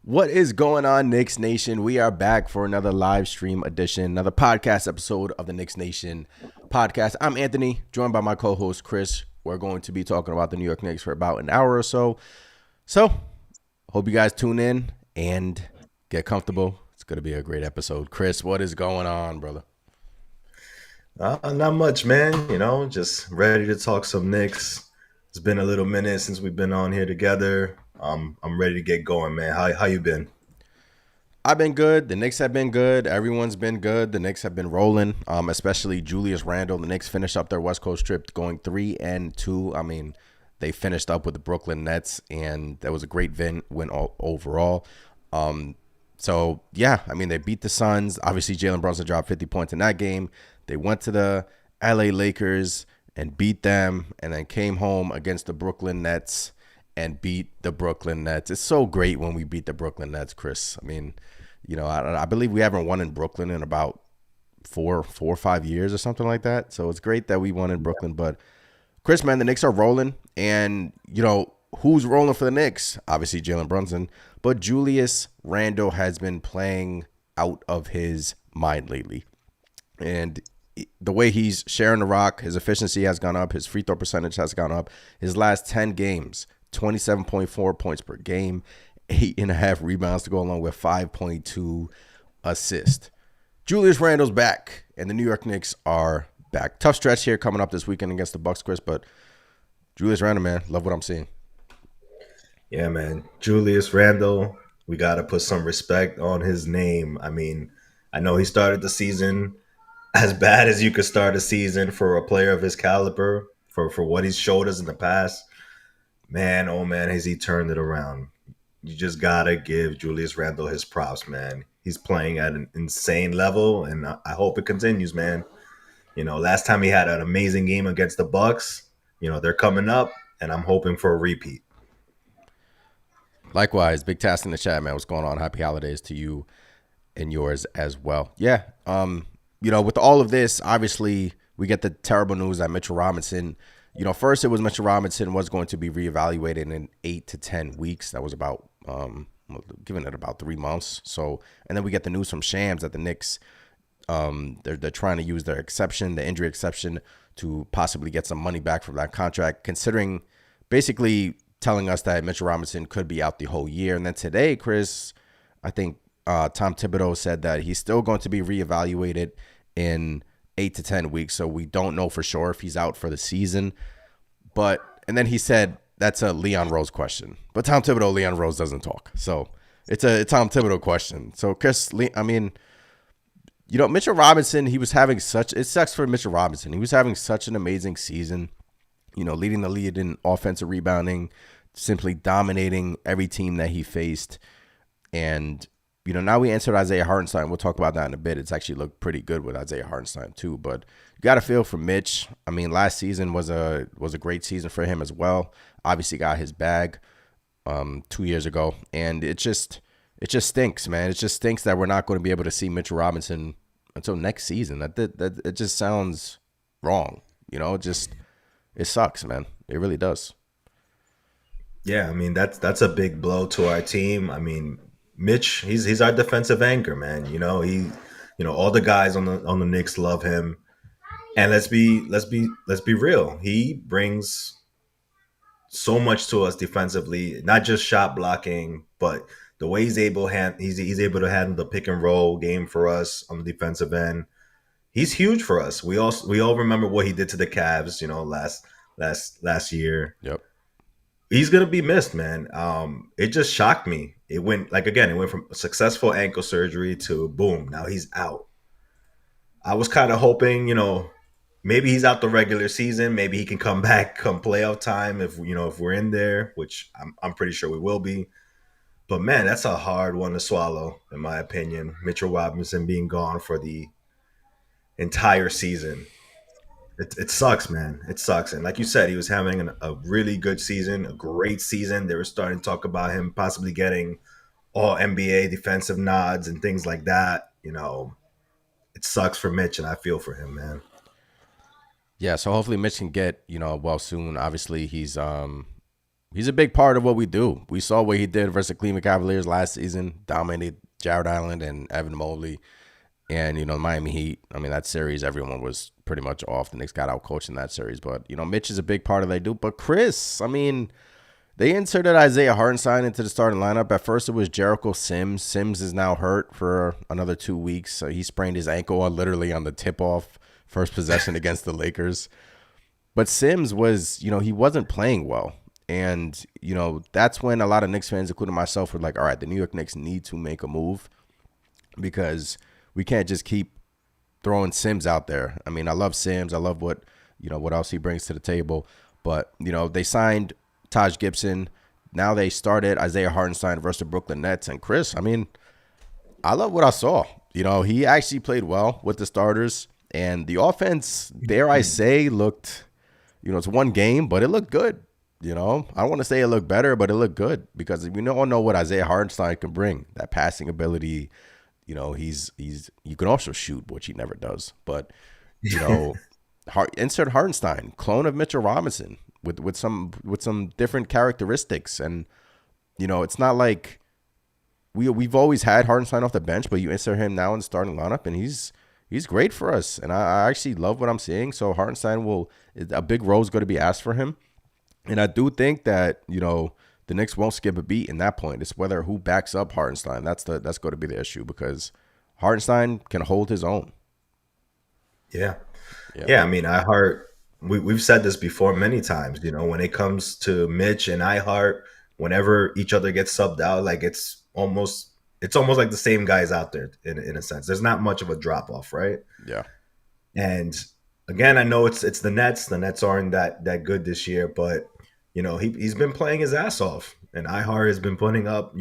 What is going on, Knicks Nation? We are back for another live stream edition, another podcast episode of the Knicks Nation podcast. I'm Anthony, joined by my co-host Chris. We're going to be talking about the New York Knicks for about an hour or so. So, hope you guys tune in and get comfortable. It's going to be a great episode. Chris, what is going on, brother? Not much, man. Just ready to talk some Knicks. It's been a little minute since we've been on here together. I'm ready to get going, man. How you been? I've been good. The Knicks have been good. Everyone's been good. The Knicks have been rolling, especially Julius Randle. The Knicks finished up their West Coast trip going 3-2. I mean, they finished up with the Brooklyn Nets, and that was a great win overall. So, yeah, I mean, they beat the Suns. Obviously, Jalen Brunson dropped 50 points in that game. They went to the LA Lakers and beat them, and then came home against the Brooklyn Nets and beat the Brooklyn Nets. It's so great when we beat the Brooklyn Nets, Chris. I mean, I believe we haven't won in Brooklyn in about four or 5 years or something like that. So it's great that we won in Brooklyn. But Chris, man, the Knicks are rolling, and who's rolling for the Knicks? Obviously Jalen Brunson, but Julius Randle has been playing out of his mind lately, and the way he's sharing the rock, his efficiency has gone up, his free throw percentage has gone up. His last 10 games, 27.4 points per game, 8.5 rebounds to go along with 5.2 assists. Julius Randle's back, and the New York Knicks are back. Tough stretch here coming up this weekend against the Bucks, Chris, but Julius Randle, man, love what I'm seeing. Yeah, man. Julius Randle, we got to put some respect on his name. I mean, I know he started the season as bad as you could start a season for a player of his caliber, for what he's showed us in the past. Man, oh man, has he turned it around. You just gotta give Julius Randle his props, man. He's playing at an insane level, and I hope it continues, man. Last time he had an amazing game against the Bucks. They're coming up, and I'm hoping for a repeat. Likewise, big task in the chat, man. What's going on? Happy holidays to you and yours as well. Yeah. With all of this, obviously, we get the terrible news that Mitchell Robinson, first it was Mitchell Robinson was going to be reevaluated in 8 to 10 weeks. That was about, giving it about 3 months. So, and then we get the news from Shams that the Knicks, they're trying to use their exception, the injury exception, to possibly get some money back from that contract, considering basically telling us that Mitchell Robinson could be out the whole year. And then today, Chris, I think Tom Thibodeau said that he's still going to be reevaluated in 8 to 10 weeks. So we don't know for sure if he's out for the season. And then he said that's a Leon Rose question. But Tom Thibodeau, Leon Rose doesn't talk. So it's a Tom Thibodeau question. So Chris, I mean, Mitchell Robinson, it sucks for Mitchell Robinson. He was having such an amazing season, leading the lead in offensive rebounding, simply dominating every team that he faced. And, now we answered Isaiah Hartenstein. We'll talk about that in a bit. It's actually looked pretty good with Isaiah Hartenstein too. But you got to feel for Mitch. I mean, last season was a great season for him as well. Obviously got his bag 2 years ago. And it just stinks, man. It just stinks that we're not going to be able to see Mitchell Robinson until next season. That it just sounds wrong. It sucks, man. It really does. Yeah, I mean that's a big blow to our team. I mean, Mitch, he's our defensive anchor, man. All the guys on the Knicks love him, and let's be real. He brings so much to us defensively, not just shot blocking, but the way he's able to handle the pick and roll game for us on the defensive end. He's huge for us. We all remember what he did to the Cavs, last year. Yep. He's gonna be missed, man. It just shocked me. It went from successful ankle surgery to boom, now he's out. I was kind of hoping, maybe he's out the regular season. Maybe he can come back come playoff time if we're in there, which I'm pretty sure we will be. But man, that's a hard one to swallow, in my opinion. Mitchell Robinson being gone for the entire season. It sucks, man. It sucks. And like you said, he was having a really good season, a great season. They were starting to talk about him possibly getting all NBA defensive nods and things like that. It sucks for Mitch, and I feel for him, man. Yeah, so hopefully Mitch can get, well soon. Obviously, he's He's a big part of what we do. We saw what he did versus the Cleveland Cavaliers last season, dominated Jared Allen and Evan Mobley. And, Miami Heat, I mean, that series, everyone was pretty much off. The Knicks got out coached in that series. But, Mitch is a big part of what they do. But Chris, I mean, they inserted Isaiah Hartenstein into the starting lineup. At first, it was Jericho Sims. Sims is now hurt for another 2 weeks. So he sprained his ankle literally on the tip-off first possession against the Lakers. But Sims was, he wasn't playing well. And, that's when a lot of Knicks fans, including myself, were like, all right, the New York Knicks need to make a move because we can't just keep throwing Sims out there. I mean, I love Sims. I love what else he brings to the table. But, they signed Taj Gibson. Now they started Isaiah Hartenstein versus the Brooklyn Nets. And Chris, I mean, I love what I saw. He actually played well with the starters. And the offense, dare I say, looked, it's one game, but it looked good. I don't want to say it looked better, but it looked good because we all know what Isaiah Hartenstein can bring. That passing ability, he's you can also shoot, which he never does. But, insert Hartenstein, clone of Mitchell Robinson with some different characteristics. And, it's not like we've always had Hartenstein off the bench, but you insert him now in the starting lineup and he's great for us. And I actually love what I'm seeing. So Hartenstein a big role is going to be asked for him. And I do think that, the Knicks won't skip a beat in that point. It's whether who backs up Hartenstein. That's going to be the issue because Hartenstein can hold his own. Yeah. I mean, we've said this before many times, when it comes to Mitch and iHeart, whenever each other gets subbed out, like it's almost like the same guys out there in a sense. There's not much of a drop off, right? Yeah. And again, I know it's the Nets. The Nets aren't that good this year, but he's been playing his ass off, and iHeart has been putting up.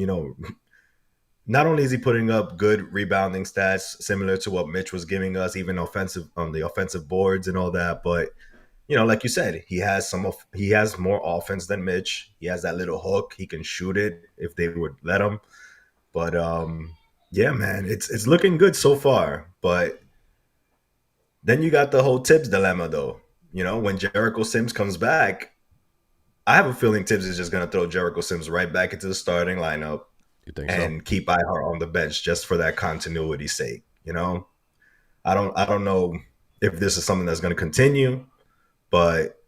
Not only is he putting up good rebounding stats, similar to what Mitch was giving us, even offensive on the offensive boards and all that, but like you said, he has more offense than Mitch. He has that little hook. He can shoot it if they would let him. But yeah, man, it's looking good so far. But then you got the whole Tibbs dilemma, though. When Jericho Sims comes back, I have a feeling Tibbs is just going to throw Jericho Sims right back into the starting lineup and keep iHeart on the bench just for that continuity's sake. I don't know if this is something that's going to continue, but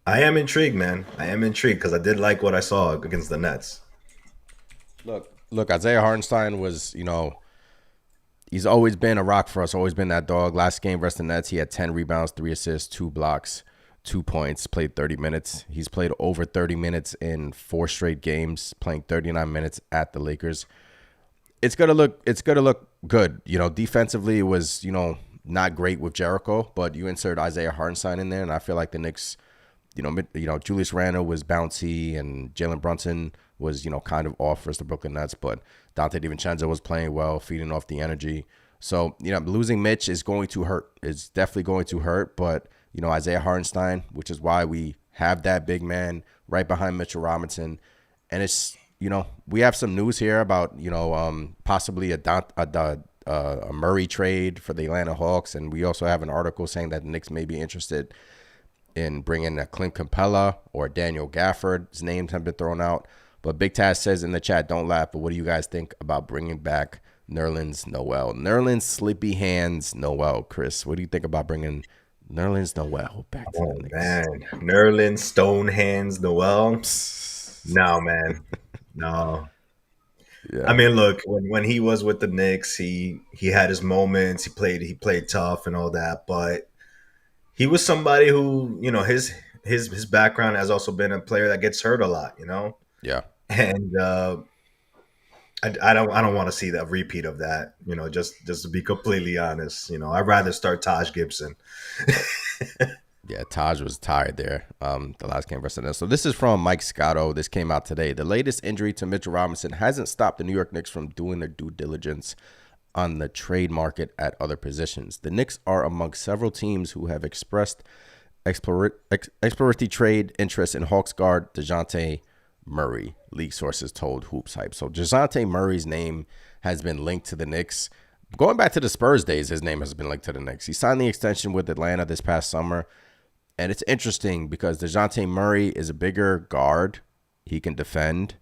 I am intrigued, man. I am intrigued because I did like what I saw against the Nets. Look, Isaiah Hartenstein was, he's always been a rock for us, always been that dog. Last game versus the Nets, he had 10 rebounds, 3 assists, 2 blocks, 2 points, played 30 minutes. He's played over 30 minutes in 4 straight games, playing 39 minutes at the Lakers. It's gonna look good. Defensively it was, not great with Jericho, but you insert Isaiah Hartenstein in there, and I feel like the Knicks, Julius Randle was bouncy and Jalen Brunson was, kind of off versus the Brooklyn Nets, but Dante DiVincenzo was playing well, feeding off the energy. So, losing Mitch is going to hurt. It's definitely going to hurt, but, Isaiah Hartenstein, which is why we have that big man right behind Mitchell Robinson. And it's, we have some news here about, possibly a Murray trade for the Atlanta Hawks. And we also have an article saying that the Knicks may be interested in bringing a Clint Capella or Daniel Gafford's names have been thrown out. But Big Taz says in the chat, don't laugh, but what do you guys think about bringing back Nerlens Noel? Nerlens Sleepy Hands Noel, Chris. What do you think about bringing Nerlens Noel back to the Knicks? Man, Nerlens Stone Hands Noel? No, man. No. Yeah. I mean, look, when he was with the Knicks, he had his moments. He played tough and all that, but he was somebody who, his background has also been a player that gets hurt a lot, Yeah. And I don't want to see that repeat of that, just to be completely honest. I'd rather start Taj Gibson. Yeah, Taj was tired there the last game versus us. So this is from Mike Scotto. This came out today. The latest injury to Mitchell Robinson hasn't stopped the New York Knicks from doing their due diligence on the trade market at other positions. The Knicks are among several teams who have expressed exploratory trade interest in Hawks guard Dejounte Murray, league sources told Hoops Hype. So Dejounte Murray's name has been linked to the Knicks. Going back to the Spurs days, his name has been linked to the Knicks. He signed the extension with Atlanta this past summer. And it's interesting because Dejounte Murray is a bigger guard He can defend,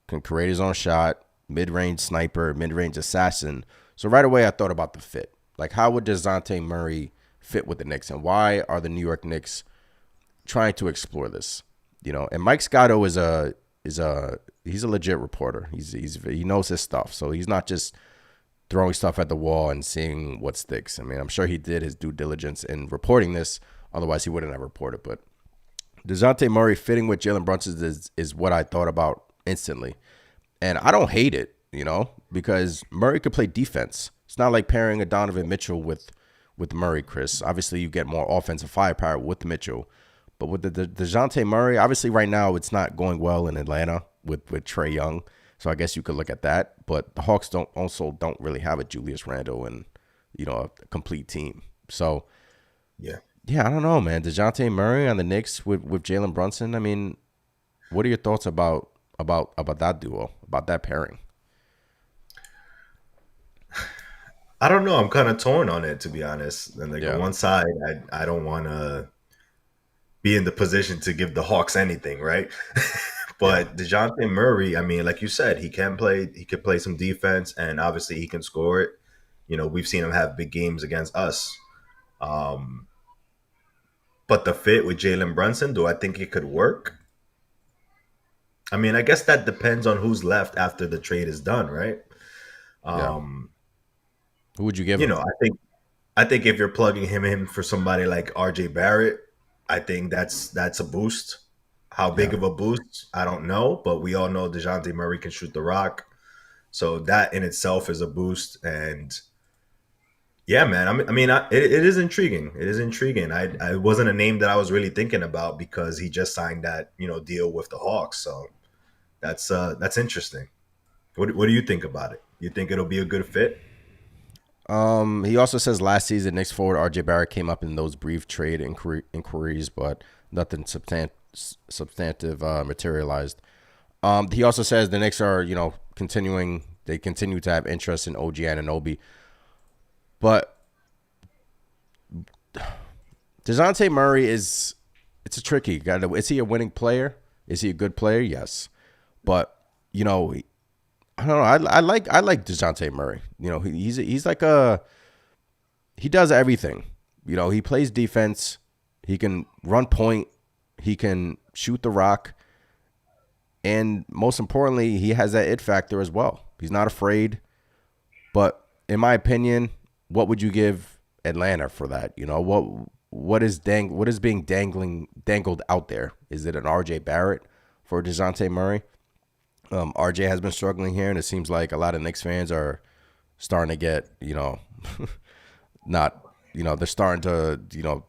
can create his own shot, mid-range sniper, mid-range assassin. So right away I thought about the fit. Like, how would Dejounte Murray fit with the Knicks, and why are the New York Knicks trying to explore this? And Mike Scotto is a he's a legit reporter. He knows his stuff, so he's not just throwing stuff at the wall and seeing what sticks. I mean, I'm sure he did his due diligence in reporting this. Otherwise, he wouldn't have reported. But Dejounte Murray fitting with Jalen Brunson is what I thought about instantly. And I don't hate it, because Murray could play defense. It's not like pairing a Donovan Mitchell with Murray, Chris. Obviously, you get more offensive firepower with Mitchell. But with the Dejounte Murray, obviously right now it's not going well in Atlanta with Trae Young. So I guess you could look at that. But the Hawks don't really have a Julius Randle and, a complete team. So, Yeah. yeah, I don't know, man. Dejounte Murray on the Knicks with Jalen Brunson. I mean, what are your thoughts about that duo, about that pairing? I don't know. I'm kind of torn on it, to be honest. And like on Yeah, one side, I don't want to be in the position to give the Hawks anything, right? yeah, But DeJounte Murray, I mean, like you said, he can play. He can play some defense, and obviously he can score it. We've seen him have big games against us. Um, but the fit with Jalen Brunson, do I think it could work? I mean, I guess that depends on who's left after the trade is done, right? yeah. Um, Who would you give him? I think if you're plugging him in for somebody like RJ Barrett, I think that's a boost. How big Yeah. of a boost, I don't know, but we all know DeJounte Murray can shoot the rock. So that in itself is a boost. And yeah, man, it is intriguing. It is intriguing. I wasn't a name that I was really thinking about because he just signed that, deal with the Hawks. So that's interesting. What do you think about it? You think it'll be a good fit? He also says last season Knicks forward RJ Barrett came up in those brief trade inquiries, but nothing substantive materialized. He also says the Knicks are, continuing. They continue to have interest in OG Anunoby, but Dejounte Murray it's a tricky guy. Is he a winning player? Is he a good player? Yes, but I don't know. I like Dejounte Murray. He's like he does everything. He plays defense. He can run point. He can shoot the rock. And most importantly, he has that it factor as well. He's not afraid. But in my opinion, what would you give Atlanta for that? What is being dangled out there? Is it an RJ Barrett for Dejounte Murray? RJ has been struggling here, and it seems like a lot of Knicks fans are starting to get, not, they're starting to,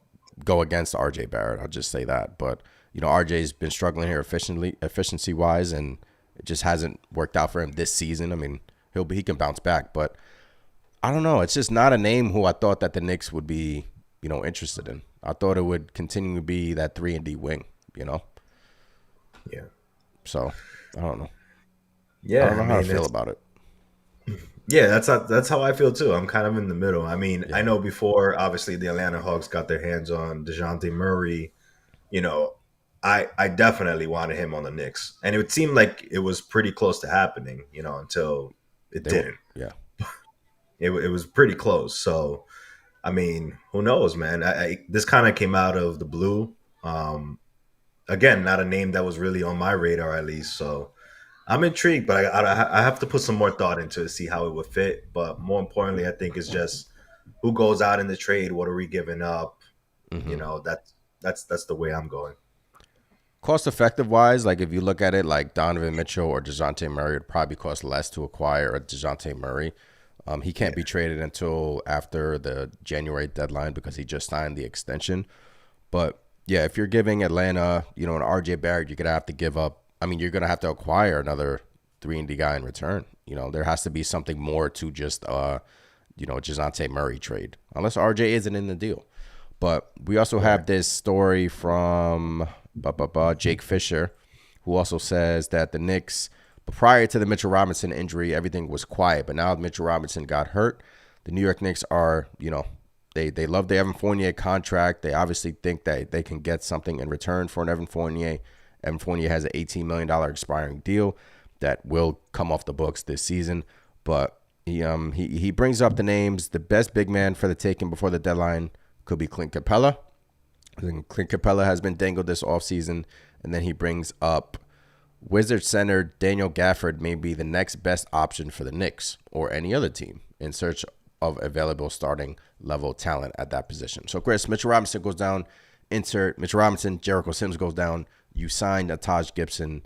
go against RJ Barrett. I'll just say that. But, RJ's been struggling here efficiency wise, and it just hasn't worked out for him this season. I mean, he can bounce back, but I don't know. It's just not a name who I thought that the Knicks would be, interested in. I thought it would continue to be that 3-and-D wing. Yeah. So I don't know. I don't Yeah, know how to feel about it. yeah, that's how I feel too. I'm kind of in the middle. I mean, I Yeah, know before obviously the Atlanta Hawks got their hands on DeJounte Murray, you know, I definitely wanted him on the Knicks. And it would seem like it was pretty close to happening, until it they were. didn't. Yeah, It was pretty close. So, I mean, who knows, man? This kind of came out of the blue. Um, Again, not a name that was really on my radar at least. So, I'm intrigued, but I have to put some more thought into it to see how it would fit. But more importantly, I think it's just who goes out in the trade. What are we giving up? hmm That's the way I'm going. cost effective wise, like if you look at it, like Donovan Mitchell or Dejounte Murray would probably cost less to acquire a Dejounte Murray. He can't be Yeah, traded until after the January deadline because he just signed the extension. But yeah, if you're giving Atlanta, an RJ Barrett, you're gonna have to give up. I mean, you're gonna have to acquire another 3-and-D guy in return. There has to be something more to just Dejounte Murray trade, unless RJ isn't in the deal. But we also right. have this story from Jake Fisher, who also says that the Knicks, but prior to the Mitchell Robinson injury, everything was quiet. But now Mitchell Robinson got hurt. The New York Knicks are, they love the Evan Fournier contract. They obviously think that they can get something in return for an Evan Fournier. Evan Fournier has an $18 million expiring deal that will come off the books this season. But he brings up the names. The best big man for the taking before the deadline could be Clint Capella. Clint Capella has been dangled this offseason. And then he brings up Wizard center Daniel Gafford may be the next best option for the Knicks or any other team in search of available starting level talent at that position. So, Chris, Mitchell Robinson goes down. Insert Mitchell Robinson. Jericho Sims goes down. You signed a Taj Gibson.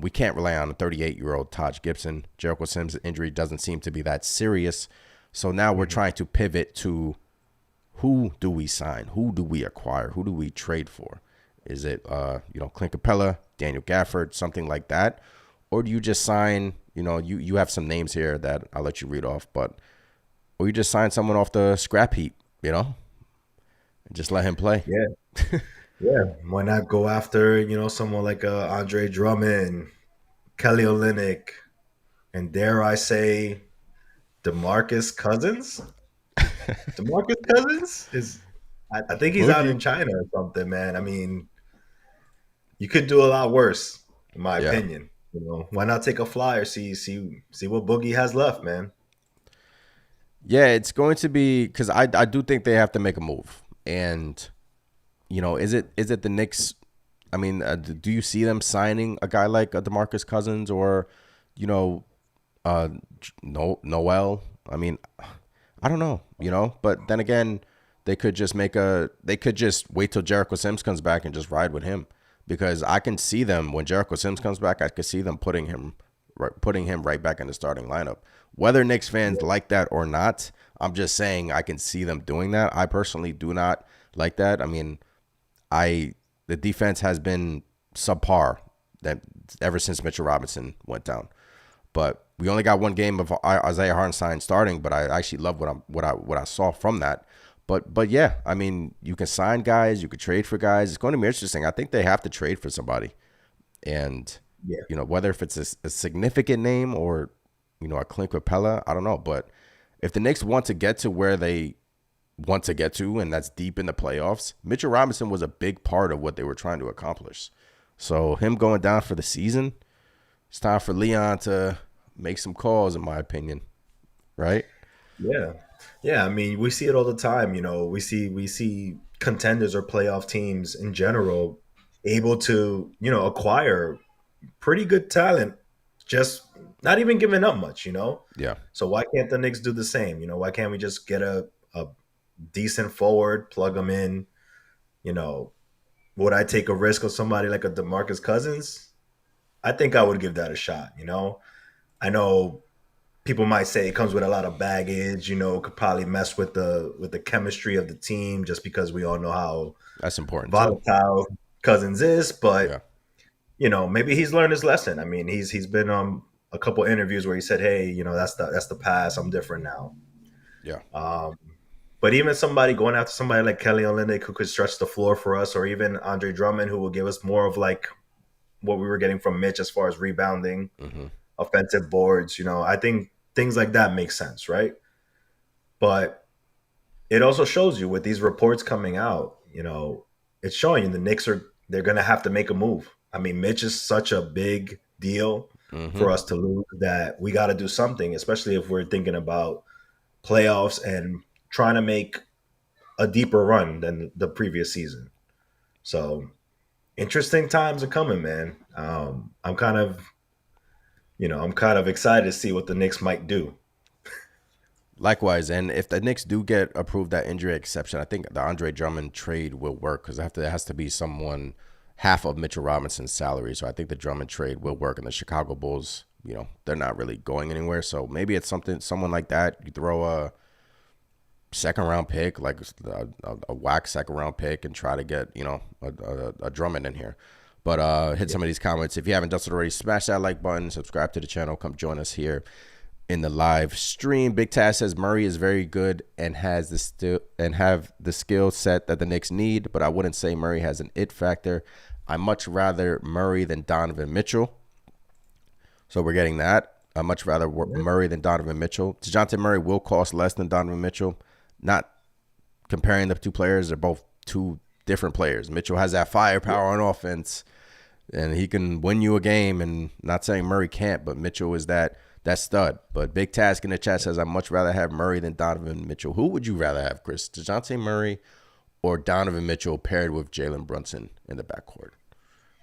We can't rely on a 38-year-old Taj Gibson. Jericho Sims' injury doesn't seem to be that serious. So now we're trying to pivot to who do we sign? Who do we acquire? Who do we trade for? Is it, Clint Capella, Daniel Gafford, something like that? Or do you just sign, you have some names here that I'll let you read off, or you just sign someone off the scrap heap, and just let him play? Yeah. Yeah. Why not go after, someone like Andre Drummond, Kelly Olynyk, and dare I say, DeMarcus Cousins? DeMarcus Cousins I think he's Could out in you? China or something, man. I mean, you could do a lot worse, in my Yeah. opinion. Why not take a flyer? See what Boogie has left, man. Yeah, it's going to be because I do think they have to make a move. And, is it the Knicks? I mean, do you see them signing a guy like DeMarcus Cousins or, Noel? I mean, I don't know, but then again, they could just wait till Jericho Sims comes back and just ride with him, because I can see them when Jericho Sims comes back, I could see them putting him right back in the starting lineup. Whether Knicks fans like that or not, I'm just saying I can see them doing that. I personally do not like that. I mean, the defense has been subpar that ever since Mitchell Robinson went down. But we only got one game of Isaiah Hartenstein starting, but I actually love what I saw from that. But yeah, I mean, you can sign guys, you could trade for guys. It's going to be interesting. I think they have to trade for somebody, and Yeah. whether if it's a significant name or a Clint Capella, I don't know. But if the Knicks want to get to where they want to get to, and that's deep in the playoffs, Mitchell Robinson was a big part of what they were trying to accomplish. So him going down for the season, it's time for Leon to make some calls, in my opinion. Right? Yeah. Yeah, I mean, we see it all the time, we see contenders or playoff teams in general able to, acquire pretty good talent, just not even giving up much. Yeah. So why can't the Knicks do the same? Why can't we just get a decent forward, plug them in? You know, would I take a risk of somebody like a DeMarcus Cousins? I think I would give that a shot. I know people might say it comes with a lot of baggage, could probably mess with the chemistry of the team, just because we all know how That's important too. volatile Cousins is, Yeah. but maybe he's learned his lesson. I mean, he's been on a couple interviews where he said, "Hey, that's the past. I'm different now." Yeah. Um, but even somebody going after somebody like Kelly Olynyk, who could stretch the floor for us, or even Andre Drummond, who will give us more of like what we were getting from Mitch as far as rebounding, Mm-hmm. offensive boards. I think things like that make sense, right? But it also shows you with these reports coming out, it's showing you the Knicks they're going to have to make a move. I mean, Mitch is such a big deal Mm-hmm. for us to lose that we got to do something, especially if we're thinking about playoffs and trying to make a deeper run than the previous season. So interesting times are coming, man. I'm kind of excited to see what the Knicks might do. Likewise, and if the Knicks do get approved that injury exception, I think the Andre Drummond trade will work because it has to be someone half of Mitchell Robinson's salary. So I think the Drummond trade will work. And the Chicago Bulls, they're not really going anywhere. So maybe it's someone like that. You throw a second round pick, like a whack second round pick, and try to get a Drummond in here. But hit some of these comments. If you haven't done so already, smash that like button, subscribe to the channel, come join us here in the live stream. Big Taz says Murray is very good and have the skill set that the Knicks need, but I wouldn't say Murray has an it factor. I much rather Murray than Donovan Mitchell. So we're getting that. I much rather Murray than Donovan Mitchell. Dejounte Murray will cost less than Donovan Mitchell. Not comparing the two players, they're both two different players. Mitchell has that firepower on offense. and he can win you a game. And not saying Murray can't, but Mitchell is that stud. But Big Task in the chat says I'd much rather have Murray than Donovan Mitchell. Who would you rather have, Chris? Dejounte Murray or Donovan Mitchell paired with Jalen Brunson in the backcourt?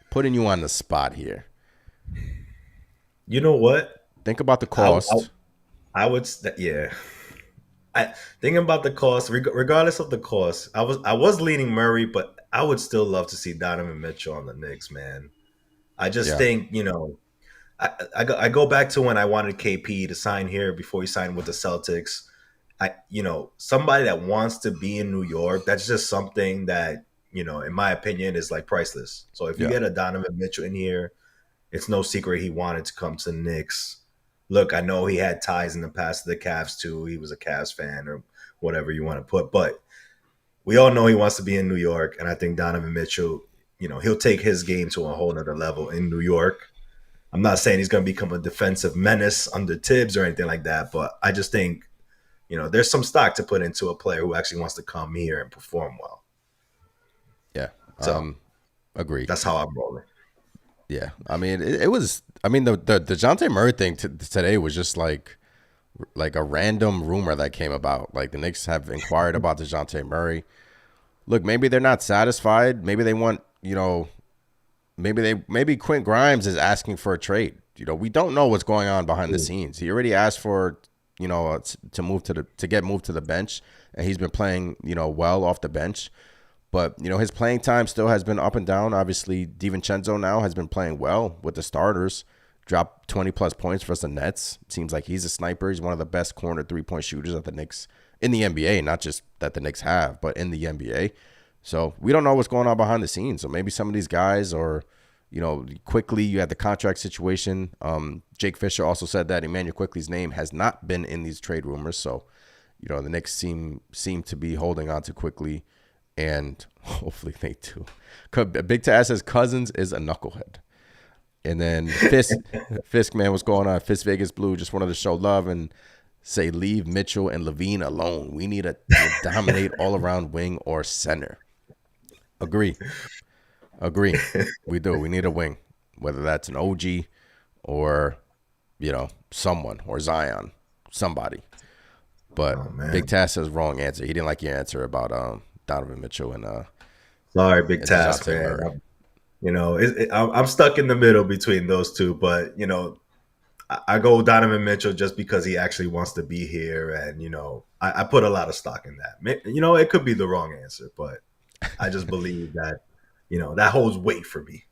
Putting you on the spot here. You know what? Think about the I, cost. I would, yeah. I thinking about the cost, regardless of the cost, I was leaning Murray, but I would still love to see Donovan Mitchell on the Knicks, man. I just Yeah, think I go back to when I wanted KP to sign here before he signed with the Celtics. Somebody that wants to be in New York, that's just something that in my opinion, is like priceless. So if you yeah, get a Donovan Mitchell in here, it's no secret he wanted to come to the Knicks. Look, I know he had ties in the past to the Cavs too. He was a Cavs fan or whatever you want to put, but we all know he wants to be in New York, and I think Donovan Mitchell, he'll take his game to a whole nother level in New York. I'm not saying he's going to become a defensive menace under Tibbs or anything like that, but I just think, there's some stock to put into a player who actually wants to come here and perform well. yeah. So Agree. that's how I'm rolling. Yeah, I mean, it was. I mean, the Dejounte Murray thing today was just like a random rumor that came about. Like the Knicks have inquired about Dejounte Murray. Look, maybe they're not satisfied. Maybe they want, maybe Quint Grimes is asking for a trade. We don't know what's going on behind the scenes. He already asked for, to get moved to the bench, and he's been playing, well off the bench. But, his playing time still has been up and down. Obviously, DiVincenzo now has been playing well with the starters. Dropped 20-plus points for the Nets. Seems like he's a sniper. He's one of the best corner three-point shooters that the Knicks in the NBA, not just that the Knicks have, but in the NBA. So we don't know what's going on behind the scenes. So maybe some of these guys or, quickly you had the contract situation. Jake Fisher also said that Emmanuel Quickly's name has not been in these trade rumors. So, the Knicks seem to be holding on to Quickly, and hopefully they do. Big Taz says Cousins is a knucklehead. And then Fisk, man, what's going on? Fisk Vegas Blue just wanted to show love and say leave Mitchell and Levine alone. We need to dominate all around wing or center. Agree. We do. We need a wing, whether that's an OG or, someone or Zion, somebody. But Oh Big man, Taz says wrong answer. He didn't like your answer about Donovan Mitchell sorry, big and task, DeJounte man. Murray. I'm stuck in the middle between those two, but I go Donovan Mitchell just because he actually wants to be here, and I put a lot of stock in that. It could be the wrong answer, but I just believe that that holds weight for me.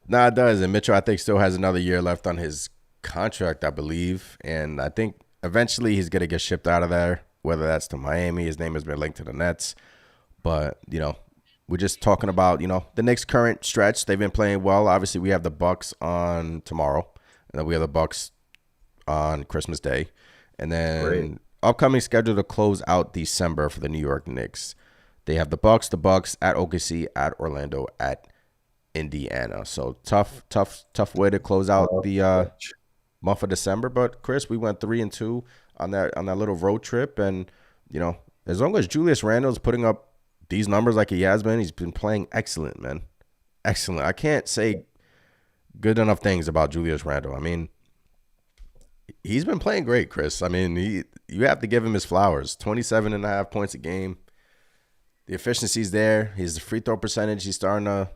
Nah, it does. And Mitchell, I think, still has another year left on his contract, I believe. And I think eventually he's going to get shipped out of there, whether that's to Miami. His name has been linked to the Nets. But, we're just talking about, the Knicks' current stretch. They've been playing well. Obviously, we have the Bucks on tomorrow, and then we have the Bucks on Christmas Day. And Great. then upcoming schedule to close out December for the New York Knicks. They have the Bucks at OKC, at Orlando, at Indiana. So tough way to close out the month of December. But Chris, we went 3-2 on that little road trip, and as long as Julius Randle's putting up these numbers like he has been, he's been playing excellent, man. Excellent. I can't say good enough things about Julius Randle. I mean, he's been playing great, Chris. I mean, you have to give him his flowers. 27.5 points a game. The efficiency's there. His free throw percentage, he's starting to,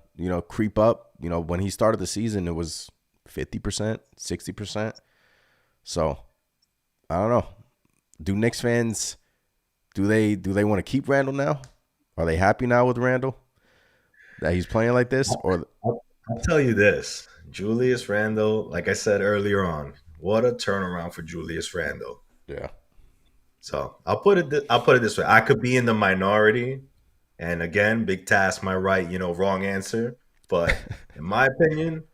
creep up. When he started the season, it was 50%, 60%. So, I don't know. Do Knicks fans, do they want to keep Randall now? Are they happy now with Randall that he's playing like this? Or I'll tell you this, Julius Randle, like I said earlier on, what a turnaround for Julius Randle. yeah, So I'll put it this way: I could be in the minority, and again, big task, my right, wrong answer. But in my opinion,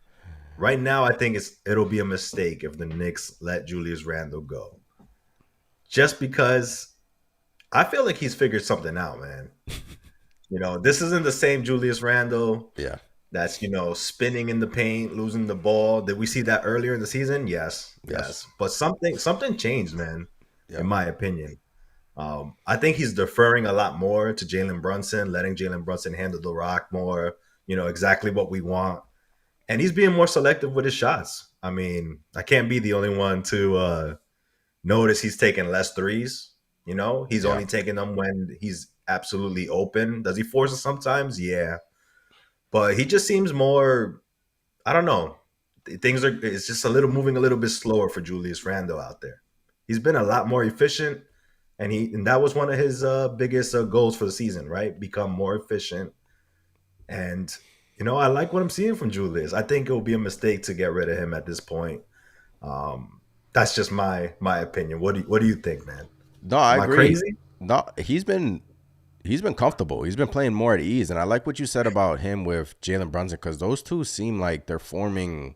right now, I think it'll be a mistake if the Knicks let Julius Randle go, just because I feel like he's figured something out, man. This isn't the same Julius Randle yeah, that's spinning in the paint, losing the ball. Did we see that earlier in the season? Yes, yes, yes. But something changed, man. yeah, In my opinion, I think he's deferring a lot more to Jalen Brunson, letting Jalen Brunson handle the rock more. exactly what we want. And he's being more selective with his shots. I mean, I can't be the only one to notice he's taking less threes. He's Yeah. only taking them when he's absolutely open. Does he force it sometimes? Yeah. But he just seems more, I don't know. It's just a little moving a little bit slower for Julius Randle out there. He's been a lot more efficient, and that was one of his biggest goals for the season, right? Become more efficient. And I like what I'm seeing from Julius. I think it will be a mistake to get rid of him at this point. Um, that's just my opinion. What do you think, man? No, I Am I agree. crazy? No, he's been comfortable. He's been playing more at ease, and I like what you said about him with Jalen Brunson because those two seem like they're forming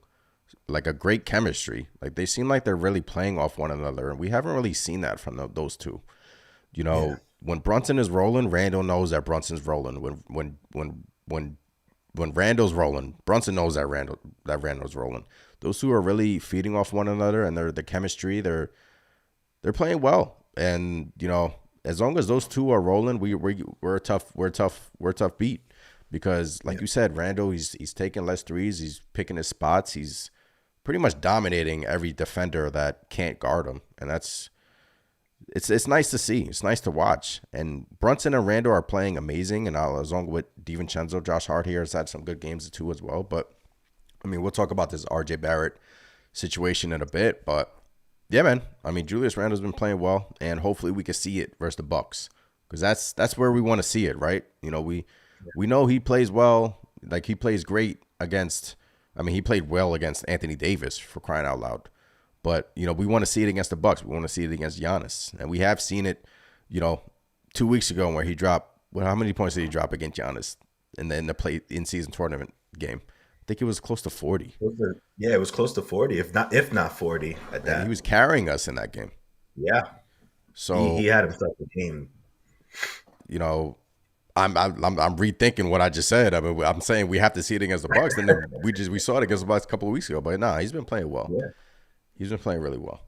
like a great chemistry. Like they seem like they're really playing off one another, and we haven't really seen that from those two. Yeah, When Brunson is rolling, Randall knows that Brunson's rolling. When Randall's rolling, Brunson knows that Randall's rolling. Those two are really feeding off one another, and the chemistry. They're playing well, and as long as those two are rolling, we're a tough beat because, like yeah, you said, Randall he's taking less threes, he's picking his spots, he's pretty much dominating every defender that can't guard him, and it's nice to see. It's nice to watch. And Brunson and Randall are playing amazing, and as long with DiVincenzo, Josh Hart here has had some good games too as well. But I mean, we'll talk about this RJ Barrett situation in a bit, but yeah, man. I mean, Julius Randle's been playing well, and hopefully we can see it versus the Bucks because that's where we want to see it, right? We know he plays well, like he plays great against. I mean, he played well against Anthony Davis for crying out loud. But we want to see it against the Bucks. We want to see it against Giannis, and we have seen it. You know, 2 weeks ago where he dropped. Well, how many points did he drop against Giannis in the play in season tournament game? I think it was close to 40. yeah. It was close to 40, if not 40 at And he that. was carrying us in that game. Yeah, he So had himself a game. you know, I'm rethinking what I just said. I mean, I'm saying we have to see it against the Bucks. Then we saw it against the Bucks a couple of weeks ago. But nah, he's been playing well. Yeah, He's been playing really well.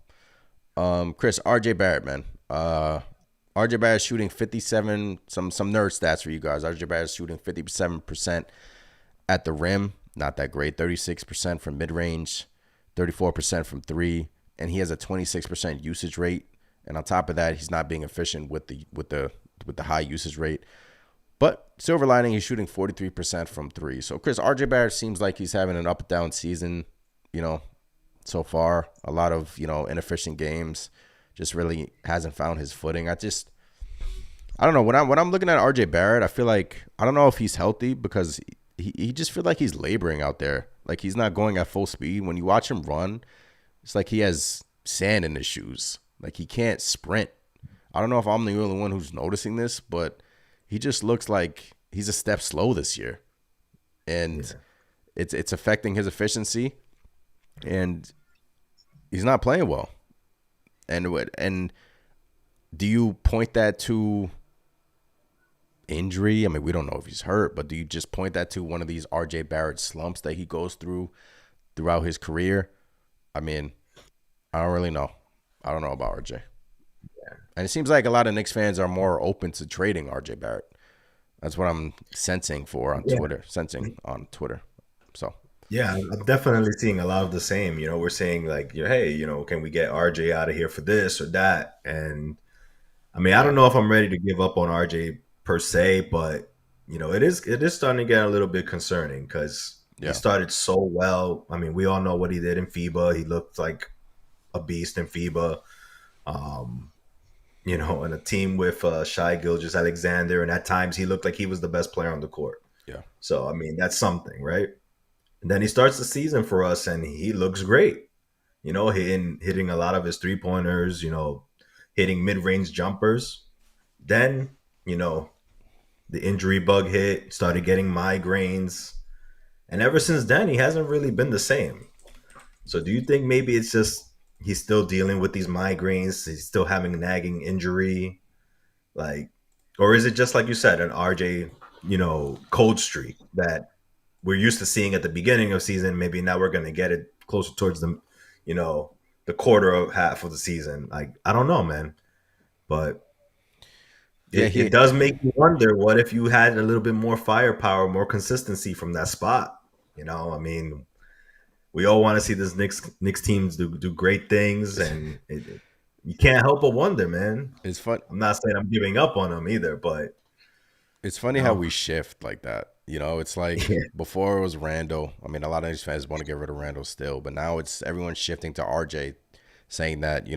Chris, RJ Barrett, man. RJ Barrett shooting 57. Some nerd stats for you guys. RJ Barrett shooting 57% at the rim. Not that great. 36% from mid range, 34% from three, and he has a 26% usage rate. And on top of that, he's not being efficient with the high usage rate. But silver lining, he's shooting 43% from three. So Chris, RJ Barrett seems like he's having an up and down season. You know, so far. A lot of inefficient games. Just really hasn't found his footing. I don't know when I'm looking at RJ Barrett. I feel like I don't know if he's healthy because he just feel like he's laboring out there. Like he's not going at full speed. When you watch him run, it's like he has sand in his shoes. Like he can't sprint. I don't know if I'm the only one who's noticing this, but he just looks like he's a step slow this year, and yeah. it's affecting his efficiency. And he's not playing well. And do you point that to injury? I mean, we don't know if he's hurt, but do you just point that to one of these RJ Barrett slumps that he goes through throughout his career? I mean, I don't really know. I don't know about RJ. And it seems like a lot of Knicks fans are more open to trading RJ Barrett. That's what I'm Yeah. sensing on Twitter. So, Yeah, I'm definitely seeing a lot of the same. We're saying like, hey, can we get RJ out of here for this or that? And I mean, I yeah. don't know if I'm ready to give up on RJ per se, but it is starting to get a little bit concerning because he Yeah. started so well. I mean, we all know what he did in FIBA. He looked like a beast in FIBA. Um, in a team with Shai Gilgeous-Alexander, and at times he looked like he was the best player on the court. Yeah. So I mean, that's something, right? And then he starts the season for us, and he looks great. Hitting a lot of his 3 pointers. Hitting mid range jumpers. Then the injury bug hit, started getting migraines, and ever since then he hasn't really been the same. So do you think maybe it's just he's still dealing with these migraines? He's still having a nagging injury, like, or is it just like you said, an RJ, cold streak that we're used to seeing at the beginning of season? Maybe now we're going to get it closer towards you know, the quarter of half of the season. Like, I don't know, man, but Yeah, It he does make me wonder, what if you had a little bit more firepower, more consistency from that spot? I mean, we all want to see this Knicks teams do great things, and you can't help but wonder, man. it's fun. I'm not saying I'm giving up on them either, but It's you funny how know, we shift like that. It's like yeah, before it was Randall. I mean, a lot of these fans want to get rid of Randall still, but now it's everyone's shifting to RJ, saying that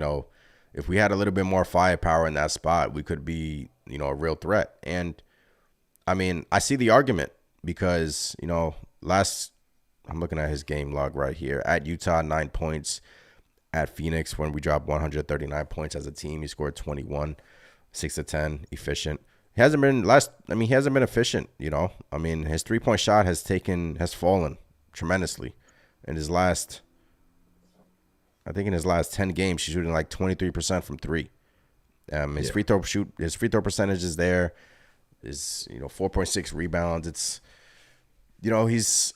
if we had a little bit more firepower in that spot, we could be a real threat. And I mean, I see the argument because last I'm looking at his game log right here at Utah, 9 points. At Phoenix, when we dropped 139 points as a team, he scored 21, 6 to 10, efficient. He hasn't been efficient. I mean, his 3 point shot has fallen tremendously. In his last, I think in his last 10 games, he's shooting like 23% from three. His yeah. free throw percentage is there. Is 4.6 rebounds. It's he's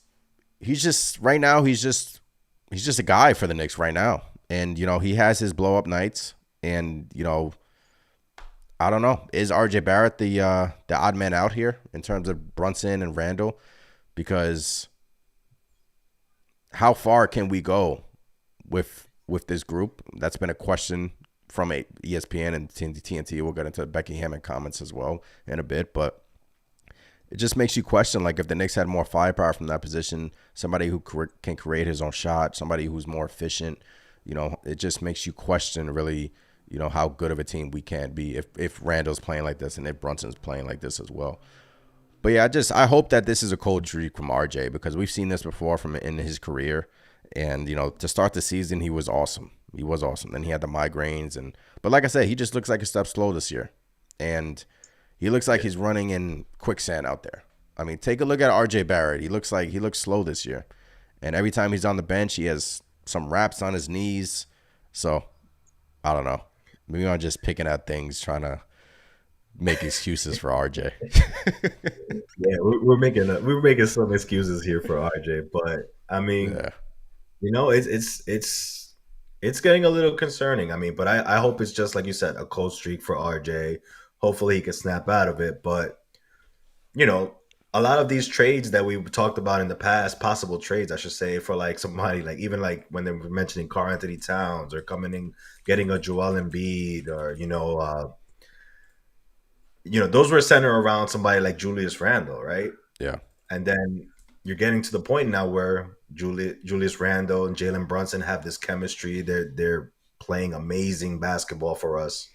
just right now he's just a guy for the Knicks right now. And he has his blow up nights, and I don't know, is RJ Barrett the odd man out here in terms of Brunson and Randall? Because how far can we go with this group? That's been a question from ESPN and TNT. We'll get into Becky Hammond comments as well in a bit, but it just makes you question, like, if the Knicks had more firepower from that position, somebody who can create his own shot, somebody who's more efficient. It just makes you question really, how good of a team we can be if Randall's playing like this and if Brunson's playing like this as well. But yeah, I hope that this is a cold streak from RJ, because we've seen this before from in his career. And to start the season, he was awesome. He was awesome. Then he had the migraines, but like I said, he just looks like a step slow this year, and he looks like he's running in quicksand out there. I mean, take a look at RJ Barrett. He looks slow this year, and every time he's on the bench, he has some wraps on his knees. So I don't know. Maybe I'm just picking at things, trying to make excuses for RJ. Yeah, we're making some excuses here for RJ, but I mean, Yeah. it's getting a little concerning. I mean, but I hope it's just like you said, a cold streak for RJ. Hopefully, he can snap out of it. But you know, a lot of these trades that we talked about in the past, possible trades, I should say, for like somebody like, even like when they were mentioning Karl Anthony Towns, or coming in getting a Joel Embiid, or those were centered around somebody like Julius Randle, right? Yeah. And then you're getting to the point now where Julius Randle and Jalen Brunson have this chemistry. They're playing amazing basketball for us.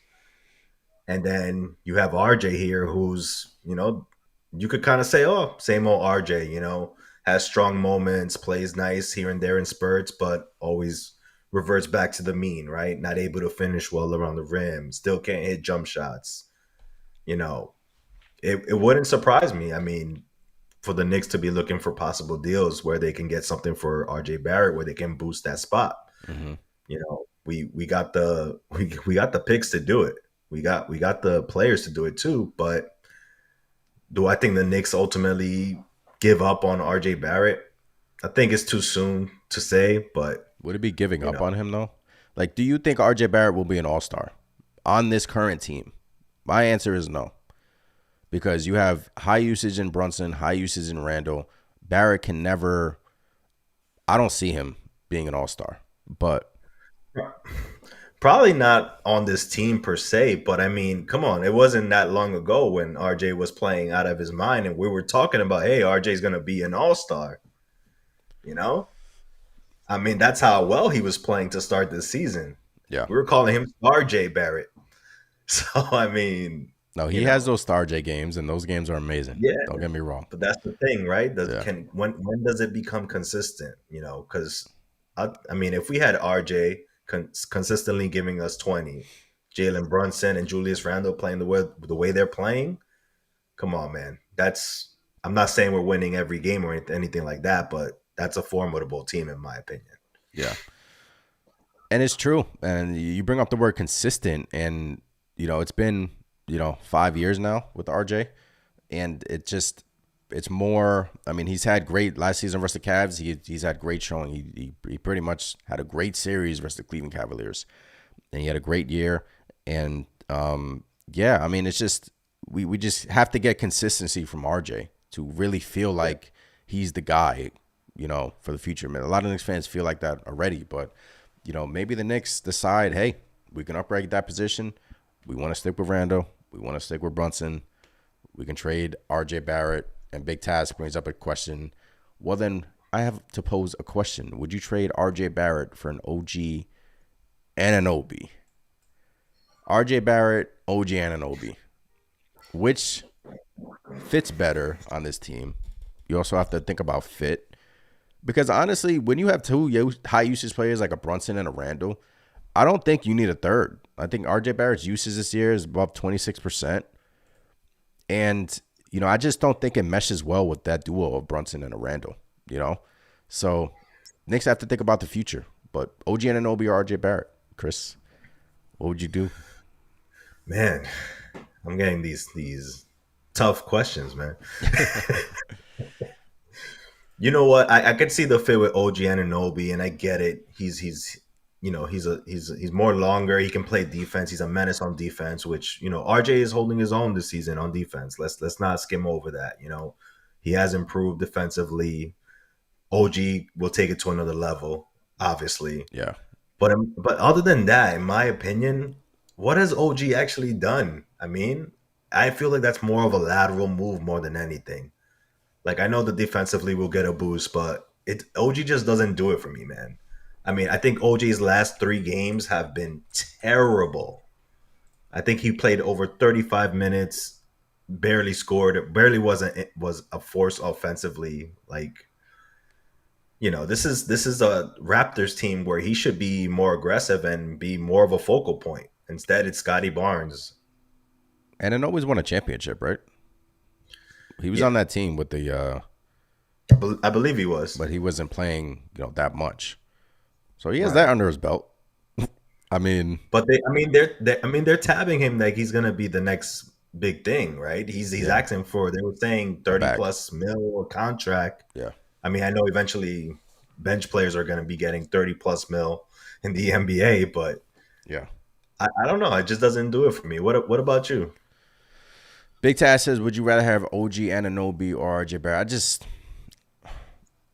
And then you have RJ here, who's, you could kind of say, oh, same old RJ, has strong moments, plays nice here and there in spurts, but always reverts back to the mean, right? Not able to finish well around the rim, still can't hit jump shots. You know, it wouldn't surprise me. I mean, for the Knicks to be looking for possible deals where they can get something for RJ Barrett, where they can boost that spot. Mm-hmm. We got we got the picks to do it. We got the players to do it too. But do I think the Knicks ultimately give up on RJ Barrett? I think it's too soon to say, but Would it be giving you up know, on him though? Like, do you think RJ Barrett will be an all-star on this current team? My answer is no, because you have high usage in Brunson, high usage in Randall. Barrett can never. I don't see him being an all-star, but probably not on this team per se. But I mean, come on, it wasn't that long ago when RJ was playing out of his mind, and we were talking about, hey, RJ's going to be an all star. You know, I mean, that's how well he was playing to start this season. yeah, We were calling him RJ Barrett. So I mean, no, you he has know, those Star J games, and those games are amazing. yeah. Don't get me wrong. But that's the thing, right? Does Yeah, can when does it become consistent? Because I mean, if we had RJ consistently giving us 20, Jalen Brunson and Julius Randle playing the way they're playing, come on, man. I'm not saying we're winning every game or anything like that, but that's a formidable team in my opinion. yeah, and it's true. And you bring up the word consistent, and it's been 5 years now with RJ, and it's more. I mean, he's had great last season versus the Cavs. He's had great showing. He pretty much had a great series versus the Cleveland Cavaliers, and he had a great year. And yeah, I mean, it's just we just have to get consistency from RJ to really feel like he's the guy, for the future. Man, a lot of Knicks fans feel like that already, but maybe the Knicks decide, hey, we can upgrade that position. We want to stick with Randall. We want to stick with Brunson. We can trade RJ Barrett. And Big Taz brings up a question. Well, then I have to pose a question. Would you trade RJ Barrett for an OG and an OB? RJ Barrett, OG, and an OB. Which fits better on this team? You also have to think about fit. Because honestly, when you have two high usage players like a Brunson and a Randall, I don't think you need a third. I think RJ Barrett's usage this year is above 26%. And, I just don't think it meshes well with that duo of Brunson and a Randall, So, Knicks have to think about the future. But OG Anunoby or RJ Barrett, Chris, what would you do? Man, I'm getting these tough questions, man. You know what? I could see the fit with OG Anunoby, and I get it. He's more longer. He can play defense. He's a menace on defense, which RJ is holding his own this season on defense. Let's not skim over that. He has improved defensively. OG will take it to another level, obviously. Yeah. But other than that, in my opinion, what has OG actually done? I mean, I feel like that's more of a lateral move more than anything. Like, I know that defensively will get a boost, but OG just doesn't do it for me, man. I mean, I think OG's last 3 games have been terrible. I think he played over 35 minutes, barely scored, was a force offensively. Like, this is a Raptors team where he should be more aggressive and be more of a focal point. Instead, it's Scotty Barnes. And it always won a championship, right? He was on that team with the I believe he was. But he wasn't playing, that much. So he has that under his belt. I mean, but they're tabbing him like he's gonna be the next big thing, right? He's asking for, they were saying 30+ mil contract. Yeah. I mean, I know eventually bench players are gonna be getting 30+ mil in the NBA, but yeah, I don't know. It just doesn't do it for me. What about you? Big Taz says, would you rather have OG Anunoby or RJ Barrett?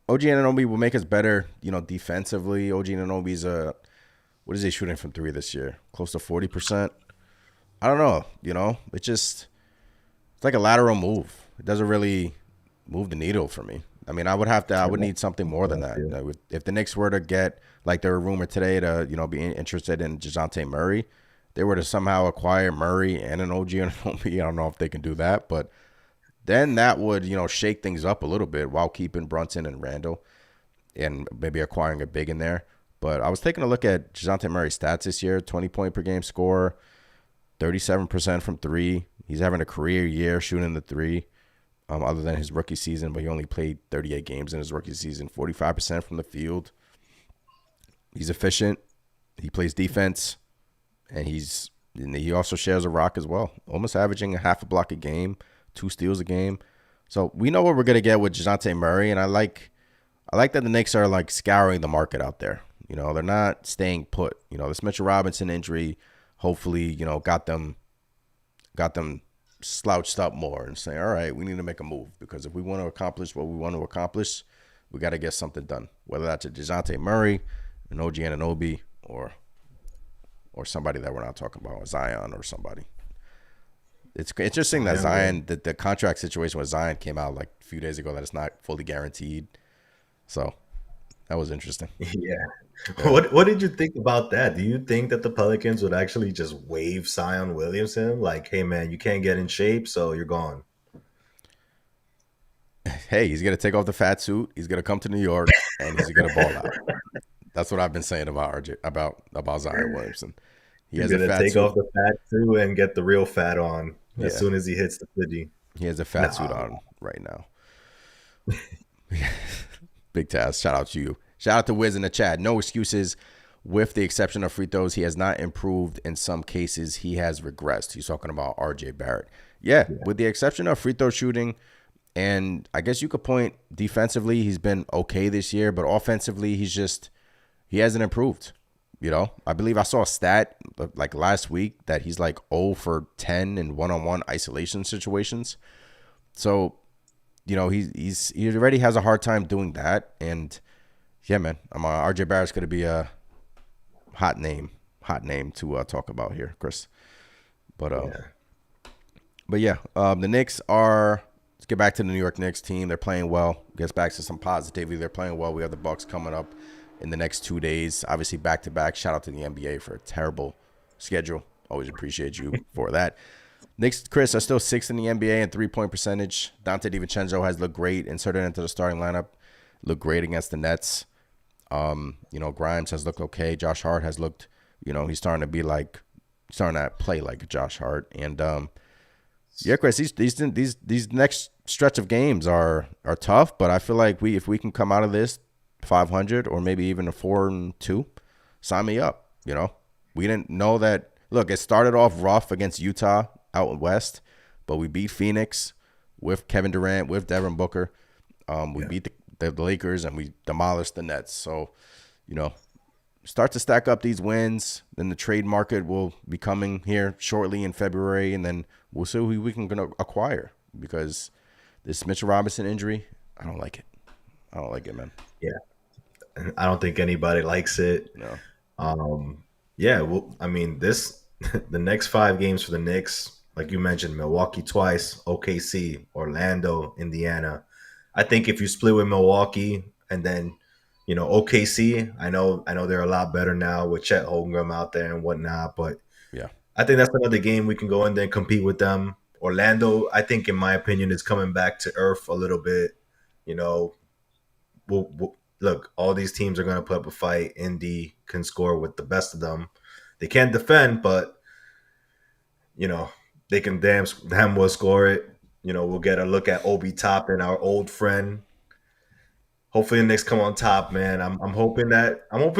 OG Anunoby will make us better, defensively. OG Anunoby's what is he shooting from 3 this year? Close to 40%. I don't know. It's like a lateral move. It doesn't really move the needle for me. I mean, I would need something more than that. If the Knicks were to get, like there were rumored today to, be interested in Dejounte Murray, they were to somehow acquire Murray and an OG Anunoby. I don't know if they can do that, but then that would, shake things up a little bit while keeping Brunson and Randall and maybe acquiring a big in there. But I was taking a look at Dejounte Murray's stats this year, 20-point-per-game score, 37% from 3. He's having a career year shooting the 3, other than his rookie season, but he only played 38 games in his rookie season, 45% from the field. He's efficient. He plays defense. And he also shares a rock as well, almost averaging a half a block a game, 2 steals a game. So we know what we're gonna get with Dejounte Murray, and I like that the Knicks are like scouring the market out there. They're not staying put. This Mitchell Robinson injury, hopefully, got them slouched up more and saying, all right, we need to make a move, because if we want to accomplish what we want to accomplish, we got to get something done. Whether that's a Dejounte Murray, an OG Anunoby, or somebody that we're not talking about, Zion or somebody. It's interesting that Zion, the contract situation with Zion came out like a few days ago that it's not fully guaranteed. So that was interesting. Yeah. What did you think about that? Do you think that the Pelicans would actually just waive Zion Williamson? Like, hey, man, you can't get in shape, so you're gone. Hey, he's going to take off the fat suit. He's going to come to New York, and he's going to ball out. That's what I've been saying about Zion Williamson. He's going to take off the fat suit and get the real fat on as soon as he hits the city. He has a fat suit on right now. Big Taz, shout out to you. Shout out to Wiz in the chat. No excuses. With the exception of free throws, he has not improved. In some cases, he has regressed. He's talking about RJ Barrett. Yeah, with the exception of free throw shooting, and I guess you could point defensively, he's been okay this year, but offensively, he hasn't improved. I believe I saw a stat like last week that he's like 0 for 10 in one-on-one isolation situations. So, he already has a hard time doing that. And yeah, man, RJ Barrett's going to be a hot name to talk about here, Chris. But Yeah. the Knicks are. Let's get back to the New York Knicks team. They're playing well. Gets back to some positivity. They're playing well. We have the Bucks coming up in the next 2 days. Obviously, back to back. Shout out to the NBA for a terrible schedule. Always appreciate you for that. Knicks, Chris, are still sixth in the NBA in 3-point percentage. Dante DiVincenzo has looked great, inserted into the starting lineup. Looked great against the Nets. Grimes has looked okay. Josh Hart has looked, he's starting to play like Josh Hart. And yeah, Chris, these next stretch of games are tough, but I feel like if we can come out of this 500 or maybe even a 4-2, sign me up. We didn't know that. Look, it started off rough against Utah out west, but we beat Phoenix with Kevin Durant, with Devin Booker. We beat the Lakers and we demolished the Nets. So, start to stack up these wins. Then the trade market will be coming here shortly in February, and then we'll see who we can gonna acquire, because this Mitchell Robinson injury, I don't like it. I don't like it, man. Yeah. I don't think anybody likes it. No. Yeah, well, I mean, the next 5 games for the Knicks, like you mentioned, Milwaukee twice, OKC, Orlando, Indiana. I think if you split with Milwaukee and then, OKC, I know they're a lot better now with Chet Holmgren out there and whatnot, but Yeah. I think that's another game we can go in there and compete with them. Orlando, I think, in my opinion, is coming back to earth a little bit. You know, look, all these teams are going to put up a fight. Indy can score with the best of them. They can't defend, but you know they can damn well score it. We'll get a look at Obi Toppin, our old friend. Hopefully, the Knicks come on top, man. I'm hoping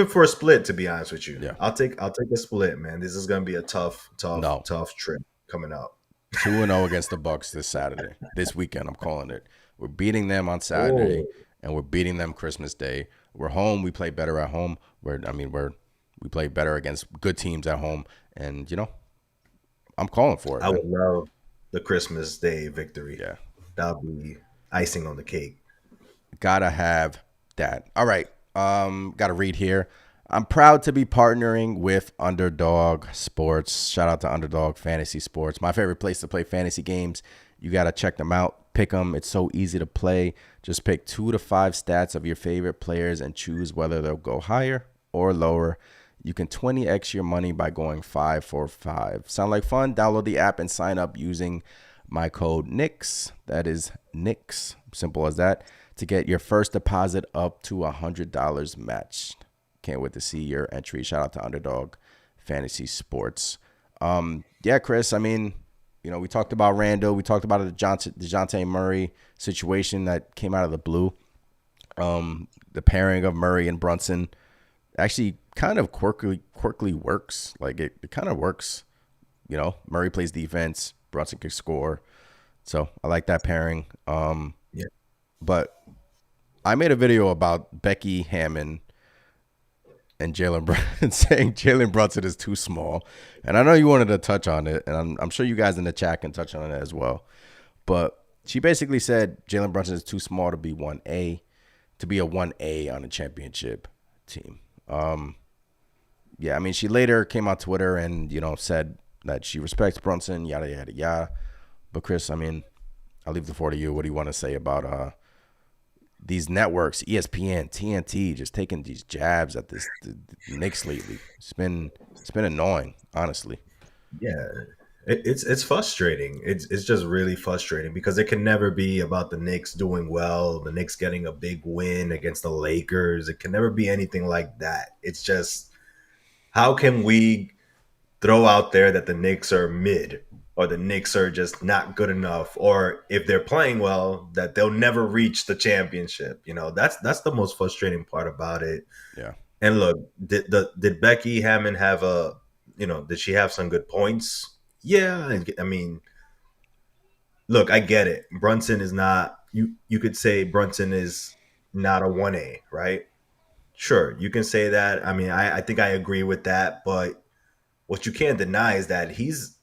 for a split. To be honest with you, Yeah. I'll take a split, man. This is going to be a tough, tough, No. tough trip coming up. 2-0 against the Bucks this Saturday. This weekend, I'm calling it. We're beating them on Saturday, Oh, and we're beating them Christmas Day. We're home. We play better at home. We play better against good teams at home, and I'm calling for it, I man. would love the Christmas Day victory. Yeah, That would be icing on the cake. gotta have that. All right, gotta read here. I'm proud to be partnering with Underdog Sports. Shout out to Underdog Fantasy Sports, my favorite place to play fantasy games. You gotta check them out. Pick them. It's so easy to play. Just pick 2 to 5 stats of your favorite players and choose whether they'll go higher or lower. You can 20x your money by going 5 for 5. Sound like fun? Download the app and sign up using my code Knicks. That is Knicks. Simple as that. To get your first deposit up to $100 matched. Can't wait to see your entry. Shout out to Underdog Fantasy Sports. Yeah, Chris. I mean, we talked about Randall. We talked about the Dejounte Murray situation that came out of the blue. The pairing of Murray and Brunson actually kind of quirkily works. Like it kind of works. Murray plays defense. Brunson can score. So I like that pairing. Yeah. But I made a video about Becky Hammon and Jalen Brunson saying Jalen Brunson is too small. And I know you wanted to touch on it, and I'm sure you guys in the chat can touch on it as well. But she basically said Jalen Brunson is too small to be 1A, to be a 1A on a championship team. Yeah, I mean, she later came on Twitter and, said that she respects Brunson, yada, yada, yada. But Chris, I mean, I'll leave the floor to you. What do you want to say about these networks, ESPN, TNT, just taking these jabs at the Knicks lately? It's been annoying, honestly. Yeah, it's frustrating. It's just really frustrating because it can never be about the Knicks doing well, the Knicks getting a big win against the Lakers. It can never be anything like that. It's just, how can we throw out there that the Knicks are mid, or the Knicks are just not good enough, or if they're playing well, that they'll never reach the championship. That's the most frustrating part about it. Yeah. And look, did Becky Hammon have did she have some good points? Yeah, I mean, look, I get it. Brunson is not, you could say Brunson is not a 1A, right? Sure, you can say that. I mean, I think I agree with that, but what you can't deny is that he's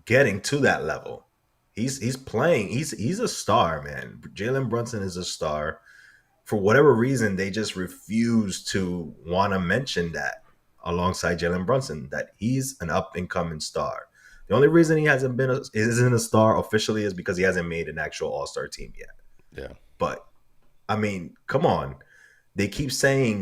getting to that level. He's playing. He's a star, man. Jalen Brunson is a star. For whatever reason, they just refuse to want to mention that alongside Jalen Brunson, that he's an up and coming star. The only reason he hasn't been isn't a star officially is because he hasn't made an actual All Star team yet. Yeah. But I mean, come on. They keep saying,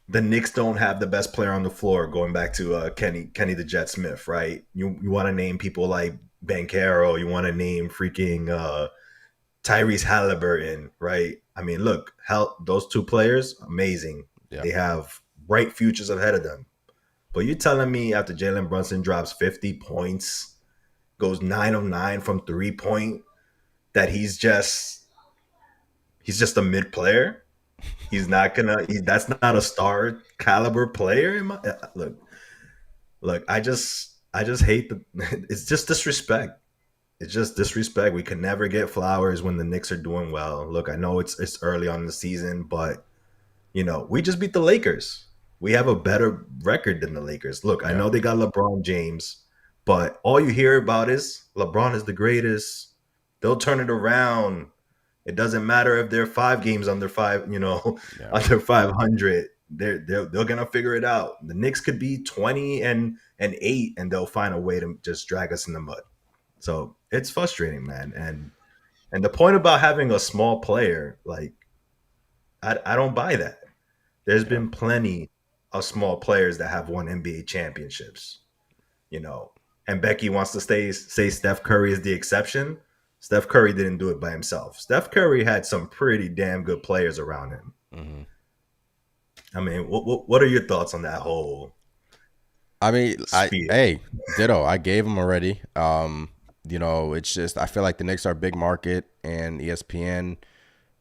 the Knicks don't have the best player on the floor. Going back to Kenny the Jet Smith, right? You want to name people like Bankero. You want to name freaking Tyrese Halliburton, right? I mean, look, hell, those two players, amazing. Yeah. They have bright futures ahead of them. But you're telling me after Jalen Brunson drops 50 points, goes 9 of 9 from 3 point, that he's just a mid player? He's not gonna. That's not a star caliber player. Look. I just hate the. It's just disrespect. It's just disrespect. We can never get flowers when the Knicks are doing well. Look, I know it's early on in the season, but we just beat the Lakers. We have a better record than the Lakers. Look, I Yeah. know they got LeBron James, but all you hear about is LeBron is the greatest. They'll turn it around. It doesn't matter if they're 5 games under five, Yeah. under 500. They're gonna figure it out. The Knicks could be 20-8, and they'll find a way to just drag us in the mud. So it's frustrating, man. And the point about having a small player, like I don't buy that. There's Yeah. been plenty of small players that have won NBA championships, you know. And Becky wants to say Steph Curry is the exception. Steph Curry didn't do it by himself. Steph Curry had some pretty damn good players around him. Hmm. I mean, what are your thoughts on that whole I mean, sphere? ditto. I gave them already. It's just I feel like the Knicks are a big market, and ESPN.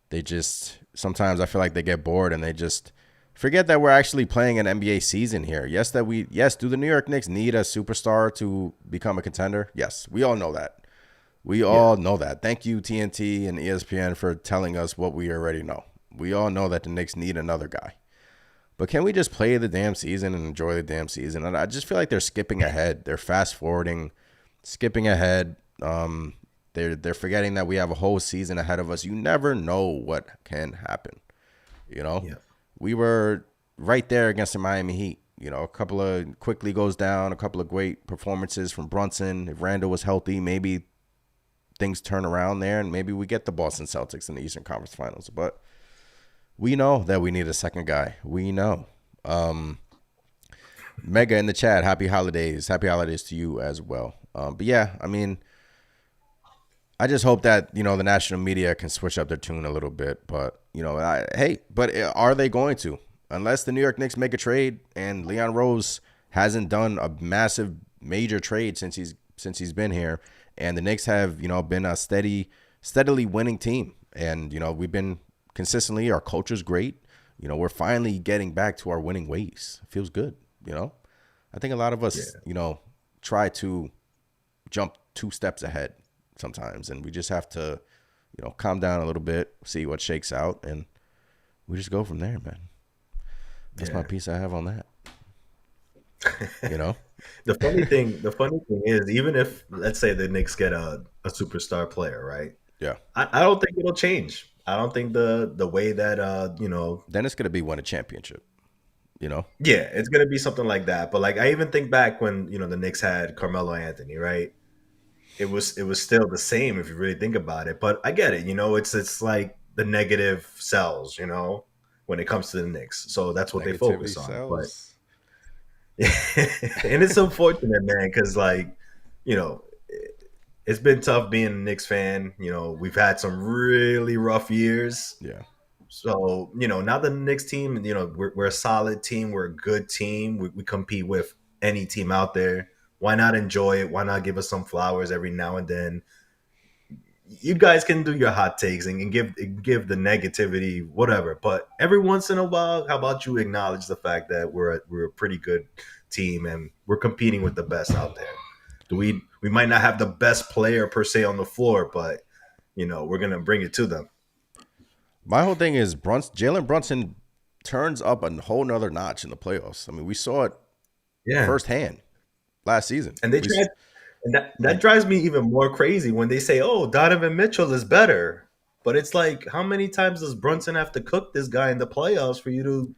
They just sometimes I feel like they get bored and they just forget that we're actually playing an NBA season here. Yes, do the New York Knicks need a superstar to become a contender? Yes, we all know that. We Yeah, all know that. Thank you, TNT and ESPN, for telling us what we already know. We all know that the Knicks need another guy. But can we just play the damn season and enjoy the damn season? And I just feel like they're skipping ahead. They're fast forwarding, skipping ahead. They're forgetting that we have a whole season ahead of us. You never know what can happen. You know, yeah, we were right there against the Miami Heat. A couple of quickly goes down, a couple of great performances from Brunson. If Randall was healthy, maybe things turn around there, and maybe we get the Boston Celtics in the Eastern Conference Finals. But we know that we need a second guy. We know. Mega in the chat, happy holidays. Happy holidays to you as well. But yeah, I mean, I just hope that, the national media can switch up their tune a little bit. But, but are they going to? Unless the New York Knicks make a trade and Leon Rose hasn't done a massive major trade since he's been here, and the Knicks have, been a steadily winning team. And, we've been consistently, our culture's great. We're finally getting back to our winning ways. It feels good, I think a lot of us, yeah, try to jump 2 steps ahead sometimes, and we just have to, calm down a little bit, see what shakes out, and we just go from there, man. That's my yeah. piece I have on that. You know? The funny thing is, even if let's say the Knicks get a superstar player, right? Yeah. I don't think it'll change. I don't think the way that Then it's gonna be win a championship. yeah, it's gonna be something like that. But like I even think back when the Knicks had Carmelo Anthony, right? It was still the same if you really think about it. But I get it, it's like the negative sells, when it comes to the Knicks. So that's what they Negativity focus on. But sells. and it's unfortunate, man, because like, you know, it's been tough being a Knicks fan. We've had some really rough years. Yeah. So, now the Knicks team, we're a solid team. We're a good team. We compete with any team out there. Why not enjoy it? Why not give us some flowers every now and then? You guys can do your hot takes and give the negativity, whatever. But every once in a while, how about you acknowledge the fact that we're a pretty good team and we're competing with the best out there. We might not have the best player per se on the floor, but we're gonna bring it to them. My whole thing is Jalen Brunson turns up a whole nother notch in the playoffs. I mean, we saw it Yeah, firsthand last season. and they We tried, and that and drives me even more crazy when they say, "Oh, Donovan Mitchell is better," but it's like, how many times does Brunson have to cook this guy in the playoffs for you to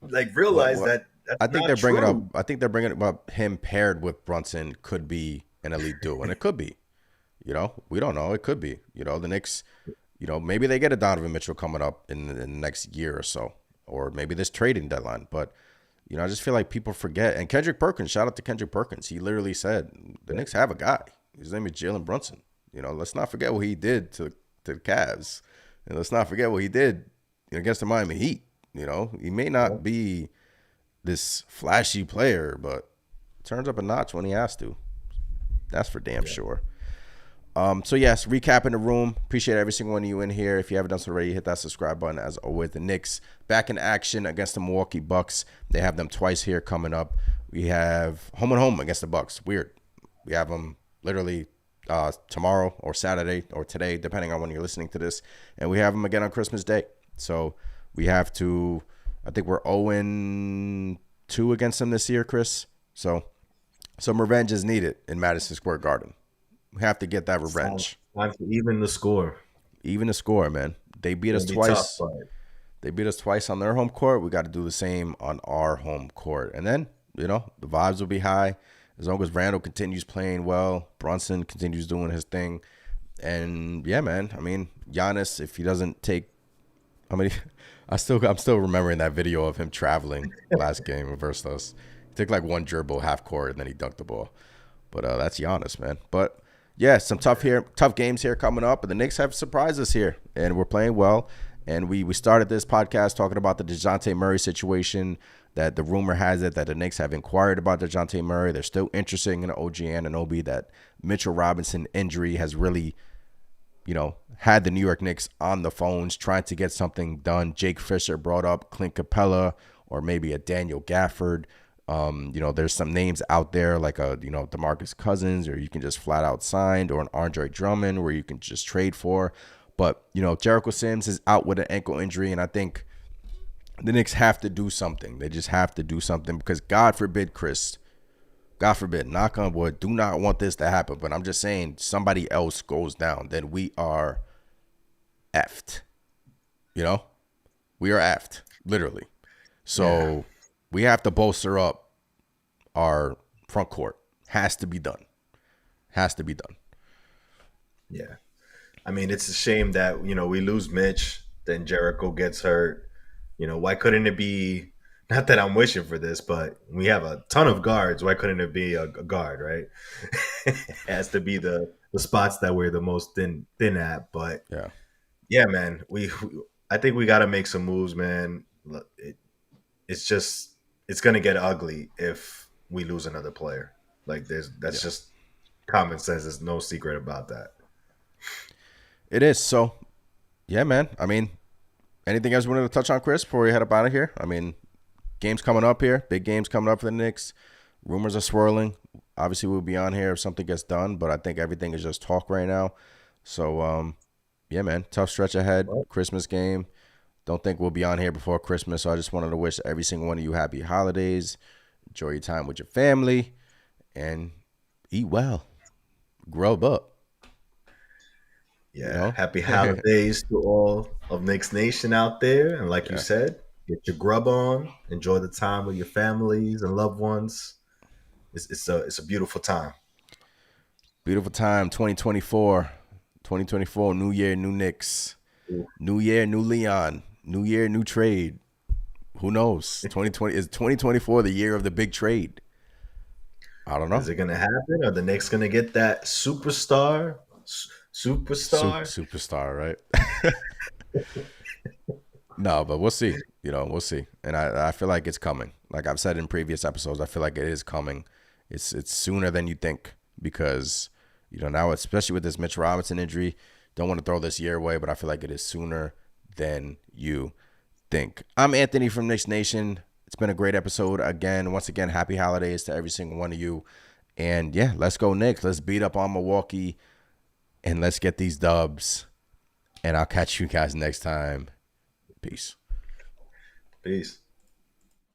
like realize what that that's I think not they're bringing up. true? I think they're bringing up him paired with Brunson could be an elite duo, and it could be. We don't know. It could be. The Knicks. Maybe they get a Donovan Mitchell coming up in the next year or so, or maybe this trading deadline. But I just feel like people forget. And Kendrick Perkins, shout out to Kendrick Perkins. He literally said the Knicks have a guy. His name is Jalen Brunson. Let's not forget what he did to the Cavs, and let's not forget what he did against the Miami Heat. He may Yeah, not be this flashy player, but turns up a notch when he has to. That's for damn yeah. sure. So yes, recapping the room. Appreciate every single one of you in here. If you haven't done so already, hit that subscribe button. As always, the Knicks back in action against the Milwaukee Bucks. They have them twice here coming up. We have home and home against the Bucks. Weird. We have them literally tomorrow or Saturday or today, depending on when you're listening to this, and we have them again on Christmas Day. So we have to. I think we're 0-2 against them this year, Chris. So some revenge is needed in Madison Square Garden. We have to get that It's time, revenge. time to even the score. Even the score, man. They beat It's us gonna be tough, twice. but They beat us twice on their home court. We got to do the same on our home court. And then, the vibes will be high as long as Randall continues playing well, Brunson continues doing his thing. And yeah, man. I mean, Giannis, if he doesn't take how many I'm still remembering that video of him traveling last game versus us. He took like one dribble half court and then he dunked the ball. But that's Giannis, man. But yeah, some tough games here coming up. But the Knicks have surprised us here, and we're playing well. And we started this podcast talking about the Dejounte Murray situation. That the rumor has it that the Knicks have inquired about Dejounte Murray. They're still interested in OG Anunoby. That Mitchell Robinson injury has really, had the New York Knicks on the phones trying to get something done. Jake Fisher brought up Clint Capella or maybe a Daniel Gafford. There's some names out there like DeMarcus Cousins, or you can just flat out sign, or an Andre Drummond where you can just trade for. But, Jericho Sims is out with an ankle injury, and I think the Knicks have to do something. They just have to do something because God forbid, Chris, God forbid, knock on wood, do not want this to happen. But I'm just saying somebody else goes down, then we are effed. We are effed, literally. yeah, So we have to bolster up our front court. Has to be done. Has to be done. yeah. I mean, it's a shame that we lose Mitch, then Jericho gets hurt. Why couldn't it be? Not that I'm wishing for this, but we have a ton of guards. Why couldn't it be a guard? Right? It has to be the spots that we're the most thin at. But Yeah. yeah, man, I think we got to make some moves, man. Look, it's just it's gonna get ugly if we lose another player. Like that's Yeah. just common sense. There's no secret about that. It is. So, yeah, man. I mean, anything else you wanted to touch on, Chris, before we head up out of here? I mean, games coming up here. Big games coming up for the Knicks. Rumors are swirling. Obviously, we'll be on here if something gets done, but I think everything is just talk right now. So, yeah, man. Tough stretch ahead. Well, Christmas game. Don't think we'll be on here before Christmas. So I just wanted to wish every single one of you happy holidays. Enjoy your time with your family and eat well. Grub up. You yeah, know? happy holidays to all of Knicks Nation out there. And like you Yeah. said, get your grub on, enjoy the time with your families and loved ones. It's a beautiful time. Beautiful time. 2024. 2024. New year, new Knicks. New year, new Leon. New year, new trade. Who knows? 2020 is 2024 the year of the big trade. I don't know. Is it gonna happen? Are the Knicks gonna get that superstar? Superstar? Superstar, right? No, but we'll see. We'll see. And I feel like it's coming. Like I've said in previous episodes, I feel like it is coming. It's sooner than you think because now especially with this Mitch Robinson injury, don't want to throw this year away, but I feel like it is sooner than you think. I'm Anthony from Knicks Nation. It's been a great episode again. Once again, happy holidays to every single one of you. And yeah, let's go Knicks. Let's beat up on Milwaukee and let's get these dubs. And I'll catch you guys next time. Peace. Peace.